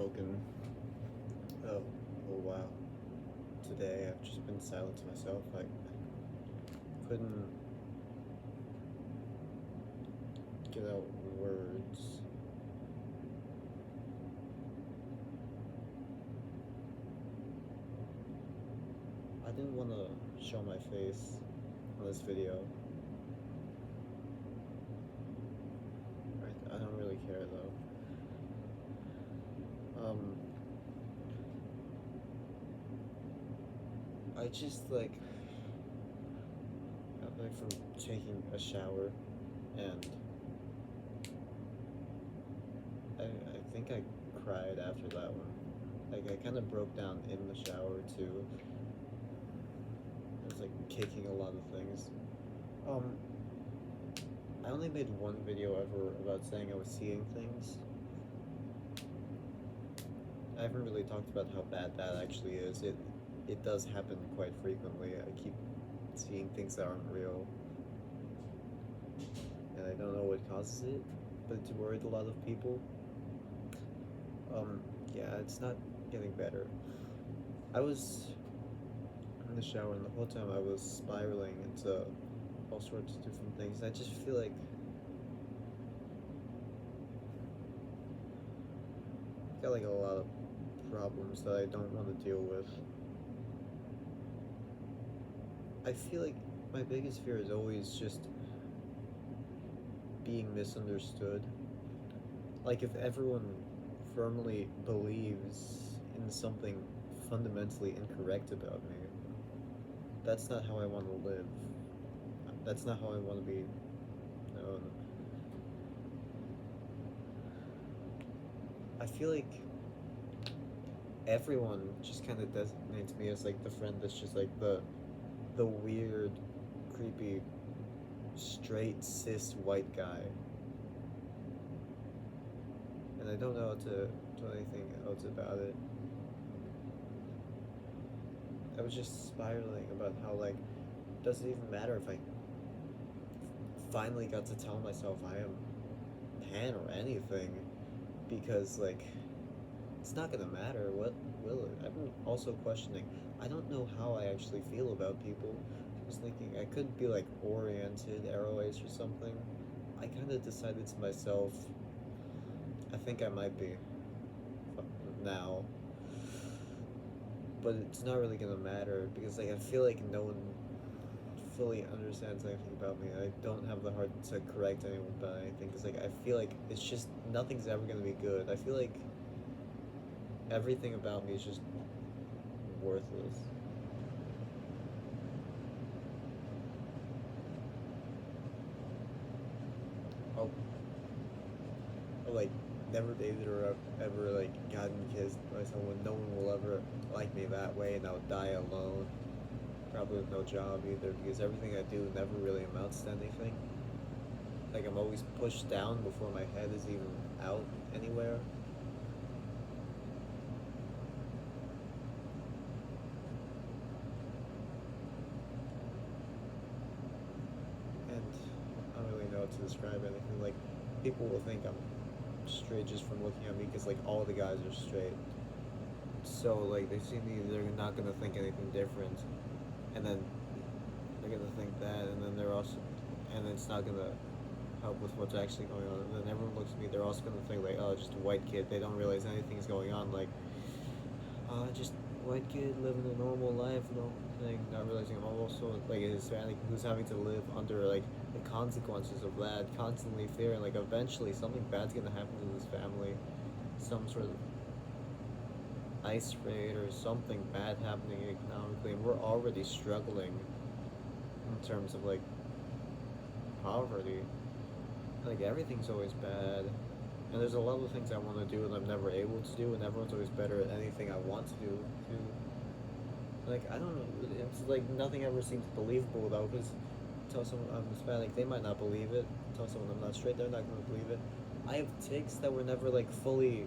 spoken a little while. Today I've just been silent to myself. I couldn't get out words. I didn't want to show my face on this video. I don't really care though. I just I'm from taking a shower, and I think I cried after that one. I kind of broke down in the shower too. I was kicking a lot of things. I only made one video ever about saying I was seeing things. I haven't really talked about how bad that actually is. It does happen quite frequently. I keep seeing things that aren't real, and I don't know what causes it, but it's worried a lot of people. Yeah, it's not getting better. I was in the shower, and the whole time I was spiraling into all sorts of different things. I just feel like I got a lot of problems that I don't want to deal with. I feel like my biggest fear is always just being misunderstood. Like, if everyone firmly believes in something fundamentally incorrect about me, that's not how I want to live. That's not how I want to be known. I feel like everyone just kind of designates me as the friend that's just the weird, creepy, straight cis white guy, and I don't know how to do anything else about it. I was just spiraling about how it doesn't even matter if I finally got to tell myself I am pan or anything, because it's not gonna matter. What will it? I'm also questioning. I don't know how I actually feel about people. I was thinking I could be oriented, arrow ace or something. I kind of decided to myself, I think I might be now, but it's not really gonna matter because I feel like no one fully understands anything about me. I don't have the heart to correct anyone about anything because I feel like it's just nothing's ever gonna be good. I feel like everything about me is just worthless. Oh, never dated or ever gotten kissed by someone. No one will ever like me that way, and I'll die alone. Probably with no job either, because everything I do never really amounts to anything. I'm always pushed down before my head is even out anywhere. And I don't really know how to describe anything. People will think I'm straight just from looking at me, because all the guys are straight. So they see me, they're not gonna think anything different, and then they're gonna think that, and then and it's not gonna help with what's actually going on. And then everyone looks at me, they're also gonna think oh, just a white kid. They don't realize anything's going on. Just white kid living a normal life, no thing, not realizing I'm also a Hispanic who's having to live under the consequences of that, constantly fearing eventually something bad's gonna happen to this family, some sort of ice raid or something bad happening economically, and we're already struggling in terms of poverty. Everything's always bad, and there's a lot of things I want to do and I'm never able to do, and everyone's always better at anything I want to do too. I don't know, it's nothing ever seems believable though, because tell someone I'm Hispanic, they might not believe it. Tell someone I'm not straight, they're not going to believe it. I have tics that were never fully,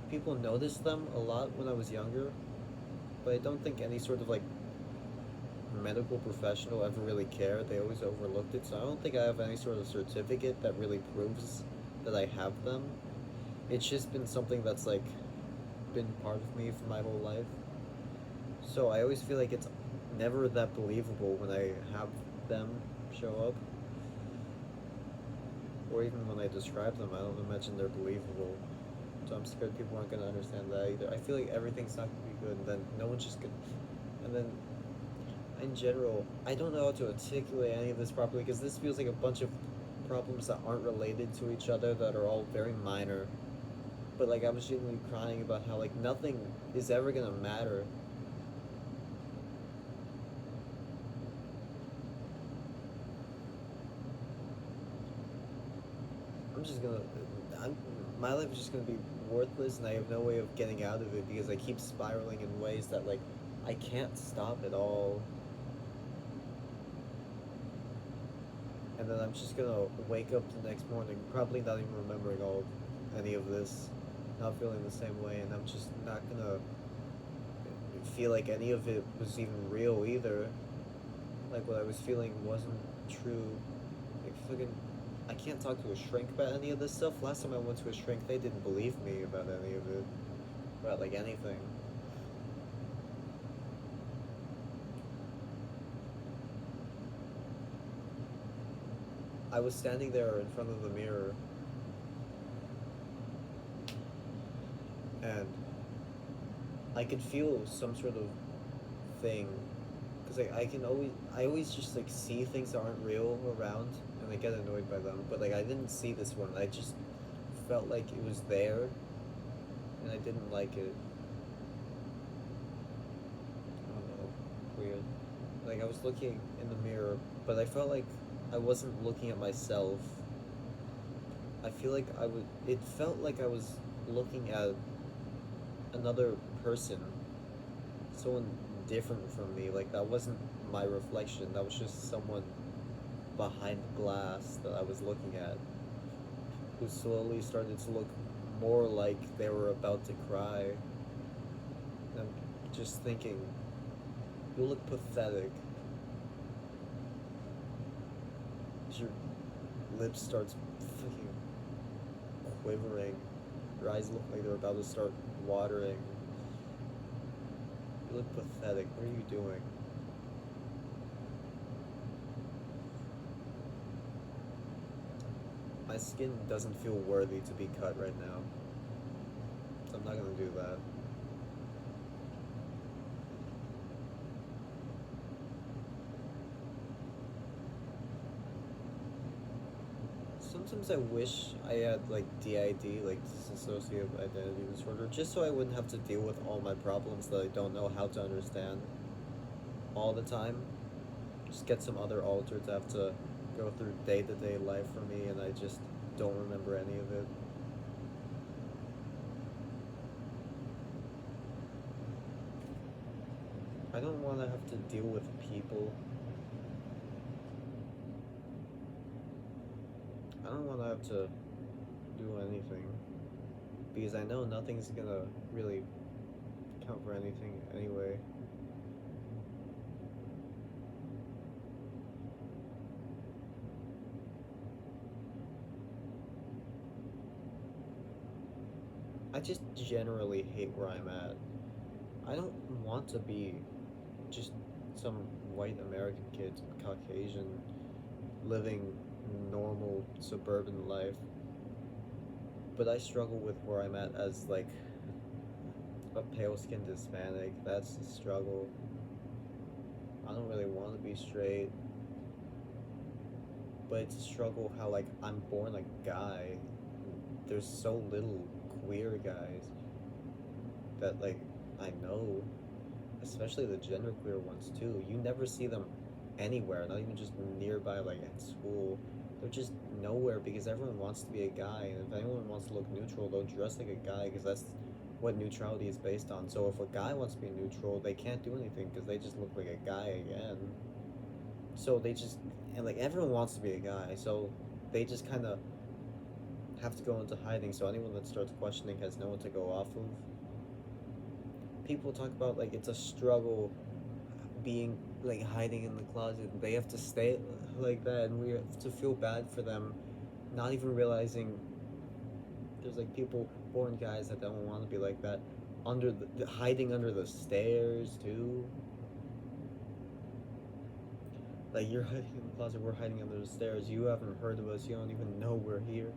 people noticed them a lot when I was younger, but I don't think any sort of medical professional ever really cared. They always overlooked it, so I don't think I have any sort of certificate that really proves that I have them. it's just been something that's like been part of me for my whole life. So I always feel like it's never that believable when I have them show up, or even when I describe them. I don't imagine they're believable. So I'm scared people aren't gonna understand that either. I feel like everything's not gonna be good, and then no one's just gonna. And then, in general, I don't know how to articulate any of this properly because this feels like a bunch of problems that aren't related to each other that are all very minor. But like I was genuinely crying about how like nothing is ever gonna matter. I'm just gonna, I'm, my life is just gonna be worthless, and I have no way of getting out of it because I keep spiraling in ways that like I can't stop at all. And then I'm just gonna wake up the next morning, probably not even remembering all any of this, not feeling the same way, and I'm just not gonna feel like any of it was even real either. Like what I was feeling wasn't true. Like fucking, I can't talk to a shrink about any of this stuff. Last time I went to a shrink, they didn't believe me about any of it, about like anything. I was standing there in front of the mirror, and I could feel some sort of thing, because like I always just like see things that aren't real around, and I get annoyed by them. But like I didn't see this one. I just felt like it was there, and I didn't like it. I don't know, weird. Like I was looking in the mirror, but I felt like I wasn't looking at myself. I feel like I would. It felt like I was looking at another person, someone different from me. Like that wasn't my reflection. That was just someone behind the glass that I was looking at, who slowly started to look more like they were about to cry. And I'm just thinking, you look pathetic. As your lips starts fucking quivering, your eyes look like they're about to start watering. You look pathetic. What are you doing? My skin doesn't feel worthy to be cut right now, so I'm not gonna do that. Sometimes I wish I had like DID, like dissociative identity disorder, just so I wouldn't have to deal with all my problems that I don't know how to understand all the time. Just get some other alter to have to go through day to day life for me, and I just don't remember any of it. I don't want to have to deal with people. I don't want to have to do anything because I know nothing's gonna really count for anything anyway. I just generally hate where I'm at. I don't want to be just some white American kid, Caucasian, living normal suburban life. But I struggle with where I'm at as like a pale skinned Hispanic. That's the struggle. I don't really want to be straight, but it's a struggle how like I'm born a guy. There's so little queer guys that like I know, especially the genderqueer ones too. You never see them anywhere, not even just nearby, like at school. They're just nowhere because everyone wants to be a guy, and if anyone wants to look neutral, they'll dress like a guy because that's what neutrality is based on. So if a guy wants to be neutral, they can't do anything because they just look like a guy again. So they just, and like everyone wants to be a guy, so they just kind of have to go into hiding. So anyone that starts questioning has no one to go off of. People talk about like it's a struggle being like hiding in the closet. They have to stay like that, and we have to feel bad for them, not even realizing There's like people, born guys that don't want to be like that, under hiding under the stairs too. Like you're hiding in the closet, we're hiding under the stairs. You haven't heard of us. You don't even know we're here.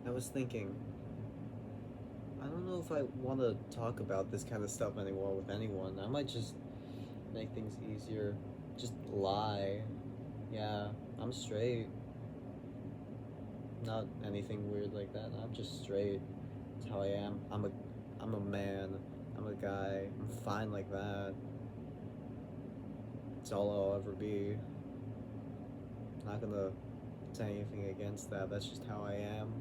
I was thinking, I don't know if I want to talk about this kind of stuff anymore with anyone. I might just make things easier. Just lie. Yeah, I'm straight. Not anything weird like that. I'm just straight. That's how I am. I'm a man. I'm a guy. I'm fine like that. It's all I'll ever be. Not gonna say anything against that. That's just how I am.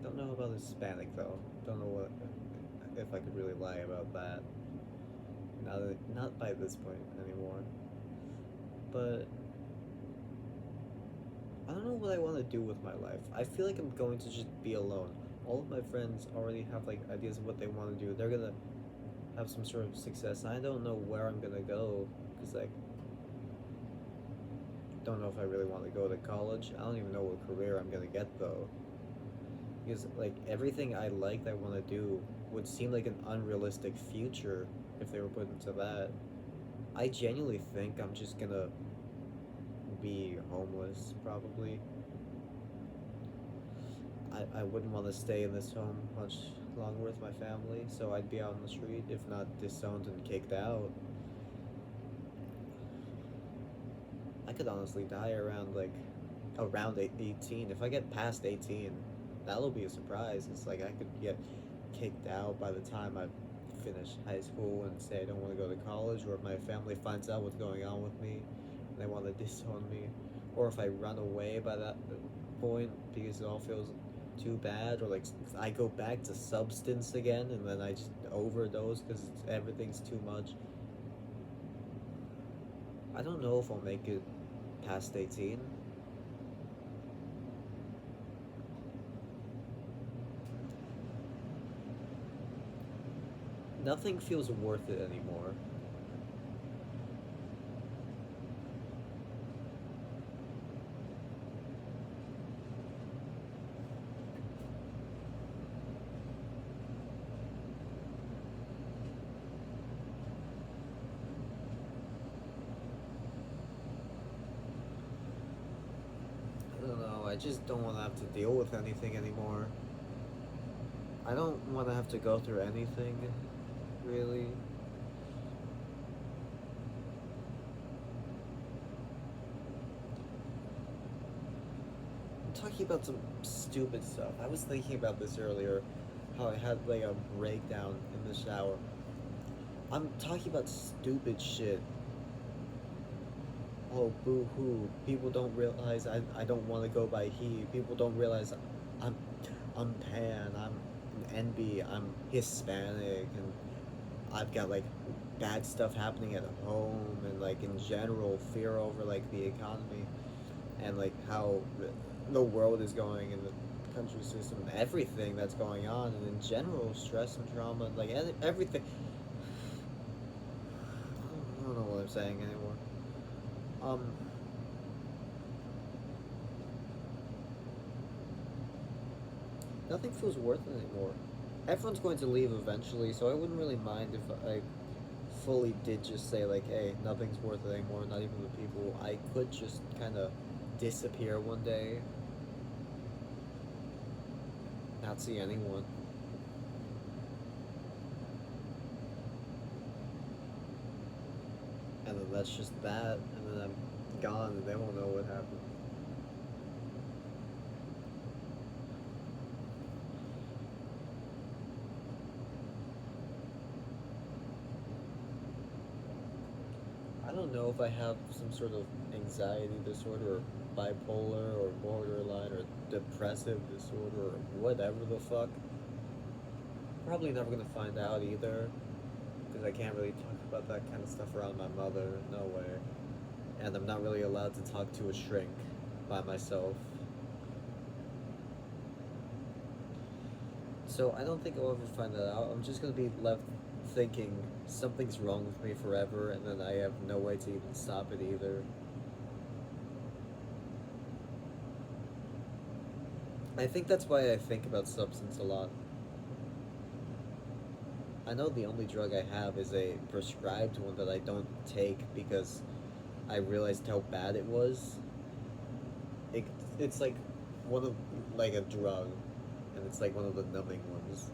Don't know about Hispanic though. Don't know what if I could really lie about that. Not by this point anymore. But I don't know what I want to do with my life. I feel like I'm going to just be alone. All of my friends already have like ideas of what they want to do. They're gonna have some sort of success. And I don't know where I'm gonna go because like don't know if I really want to go to college. I don't even know what career I'm gonna get though. Because like everything I like that I want to do would seem like an unrealistic future if they were put into that. I genuinely think I'm just gonna be homeless probably. I wouldn't want to stay in this home much longer with my family, so I'd be out on the street, if not disowned and kicked out. I could honestly die around 18. If I get past 18, that'll be a surprise. It's like I could get kicked out by the time I finish high school and say I don't want to go to college, or if my family finds out what's going on with me and they want to disown me, or if I run away by that point because it all feels too bad, or like I go back to substance again and then I just overdose because everything's too much. I don't know if I'll make it past 18. Nothing feels worth it anymore. I don't know, I just don't want to have to deal with anything anymore. I don't want to have to go through anything, really. I'm talking about some stupid stuff. I was thinking about this earlier, how I had like a breakdown in the shower. I'm talking about stupid shit. Oh, boo hoo. People don't realize I don't want to go by he. People don't realize I'm, I'm pan, I'm an NB, I'm Hispanic, and I've got like bad stuff happening at home, and like in general, fear over like the economy, and like how the world is going, and the country system, and everything that's going on, and in general, stress and trauma, and like everything. I don't know what I'm saying anymore. Um, Nothing feels worth it anymore. Everyone's going to leave eventually, so I wouldn't really mind if I fully did just say like, hey, nothing's worth it anymore, not even the people. I could just kind of disappear one day, not see anyone, and then that's just that, and then I'm gone, and they won't know what happened. I don't know if I have some sort of anxiety disorder, or bipolar, or borderline, or depressive disorder, or whatever the fuck. Probably never gonna find out either, because I can't really talk about that kind of stuff around my mother. No way. And I'm not really allowed to talk to a shrink by myself. So I don't think I'll ever find that out. I'm just gonna be left thinking something's wrong with me forever, and then I have no way to even stop it either. I think that's why I think about substance a lot. I know the only drug I have is a prescribed one that I don't take because I realized how bad it was. It, it's like one of like a drug, and it's like one of the numbing ones.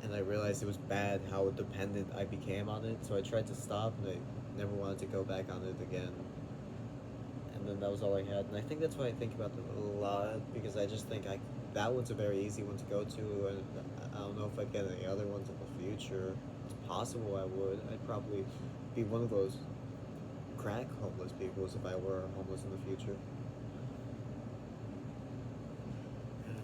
And I realized it was bad how dependent I became on it. So I tried to stop, and I never wanted to go back on it again. And then that was all I had. And I think that's why I think about it a lot because I just think I that one's a very easy one to go to, and I don't know if I get any other ones in the future. It's possible I would. I'd probably be one of those crack homeless people if I were homeless in the future. And,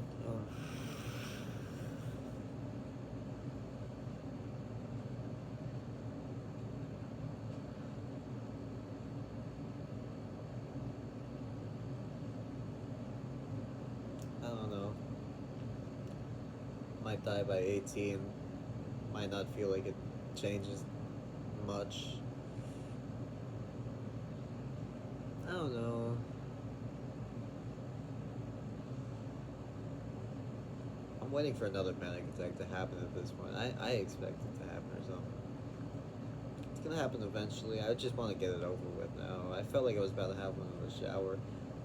I don't know. Might die by 18. Might not feel like it changes much. I don't know. I'm waiting for another panic attack to happen at this point. I expect it to happen or something. It's gonna happen eventually. I just want to get it over with now. I felt like it was about to happen in the shower,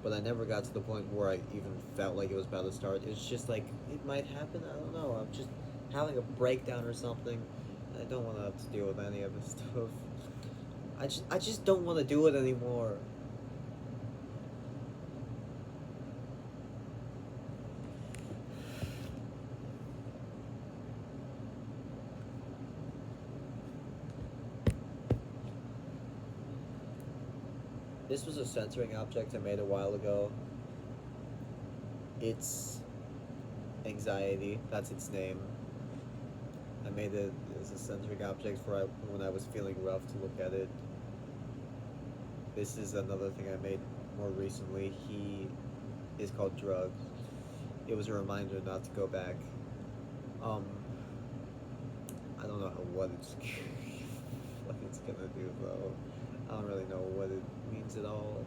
but I never got to the point where I even felt like it was about to start. It's just like it might happen. I don't know. I'm just having a breakdown or something. I don't want to have to deal with any of this stuff. I just don't want to do it anymore. This was a censoring object I made a while ago. It's anxiety. That's its name. I made it as a censoring object for when I was feeling rough to look at it. This is another thing I made more recently. He is called Drugs. It was a reminder not to go back. Um, I don't know what it's what it's gonna do though. I don't really know what it means at all.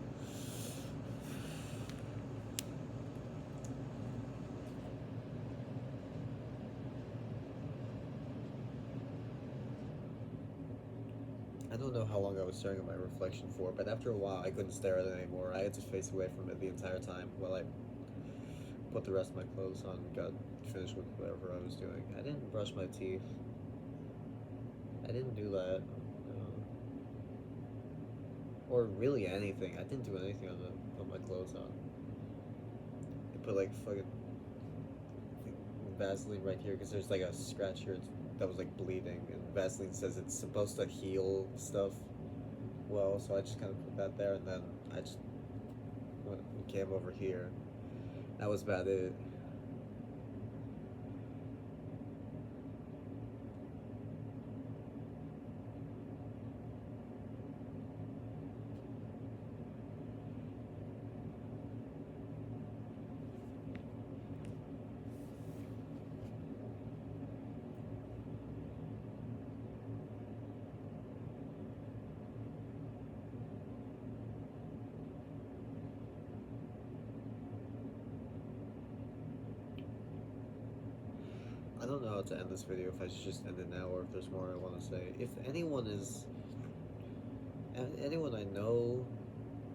I don't know how long I was staring at my reflection for, but after a while I couldn't stare at it anymore. I had to face away from it the entire time while I put the rest of my clothes on and got finished with whatever I was doing. I didn't brush my teeth. I didn't do that. Or really anything. I didn't do anything on the put my clothes on. I put like fucking Vaseline right here because there's like a scratch here that was like bleeding, and Vaseline says it's supposed to heal stuff. Well, so I just kind of put that there, and then I just came over here. That was about it. I don't know how to end this video, if I should just end it now or if there's more I want to say. If anyone I know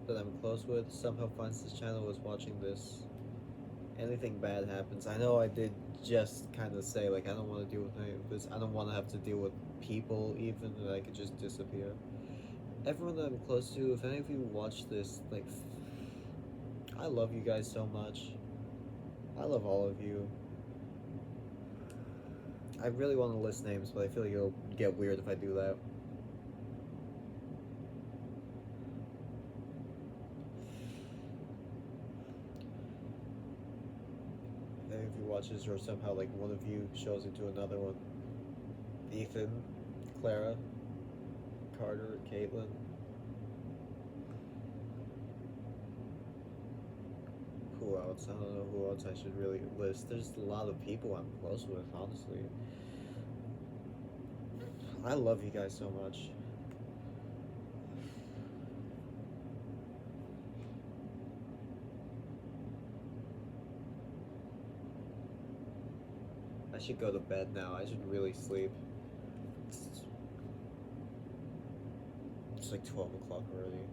that I'm close with somehow finds this channel is watching this, anything bad happens. I know I did just kind of say, like, I don't want to deal with any of this. I don't want to have to deal with people even, that I could just disappear. Everyone that I'm close to, if any of you watch this, like, I love you guys so much. I love all of you. I really want to list names, but I feel like it'll get weird if I do that. If any of you watches, or somehow like one of you shows into another one, Ethan, Clara, Carter, Caitlin. Who else? I don't know who else I should really list. There's a lot of people I'm close with, honestly. I love you guys so much. I should go to bed now. I should really sleep. It's like 12 o'clock already.